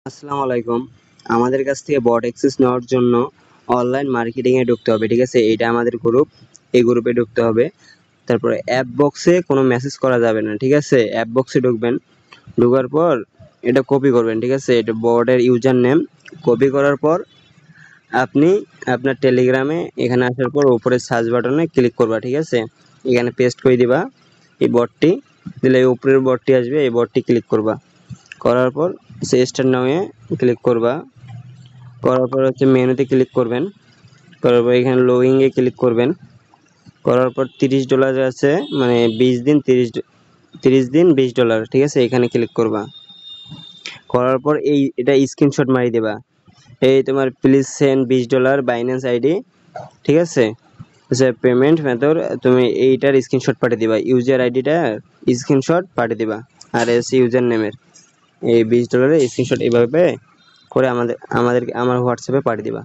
আসসালামু আলাইকুম। আমাদের কাছ থেকে বট অ্যাক্সেস নেওয়ার জন্য অনলাইন মার্কেটিং এ ঢুকতে হবে, ঠিক আছে? এইটা আমাদের গ্রুপ, এই গ্রুপে ঢুকতে হবে। তারপরে অ্যাপ বক্সে কোনো মেসেজ করা যাবে না, ঠিক আছে? অ্যাপ বক্সে ঢুকবেন, ঢোকার পর এটা কপি করবেন, ঠিক আছে? এটা বটের ইউজার নেম কপি করার পর আপনি আপনার টেলিগ্রামে এখানে আসার পর উপরে সার্চ বাটনে ক্লিক করবা, ঠিক আছে? এখানে পেস্ট করে দিবা এই বটটি, দিলে এই উপরের বটটি আসবে, এই বটটি ক্লিক করবা। করার পর স্টার্ট নাও এ ক্লিক করবা। করার পর হচ্ছে মেনুতে ক্লিক করবেন। করার পর এখানে লগইন এ ক্লিক করবেন। করার পর $30 আছে, মানে 20 দিন 30 দিন $20, ঠিক আছে? এখানে ক্লিক করবা। করার পর এটা স্ক্রিনশট মারি দেবা। এই তোমার প্লিজ সেন্ড $20 বাইন্যান্স আইডি, ঠিক আছে? আচ্ছা, পেমেন্ট মেথড তুমি এইটার স্ক্রিনশট পাঠিয়ে দিবা, ইউজার আইডিটা স্ক্রিনশট পাঠিয়ে দিবা, আর এস ইউজার নেমের এই $20 স্ক্রিনশট এইভাবে করে আমার হোয়াটসঅ্যাপে পাঠিয়ে দিবা।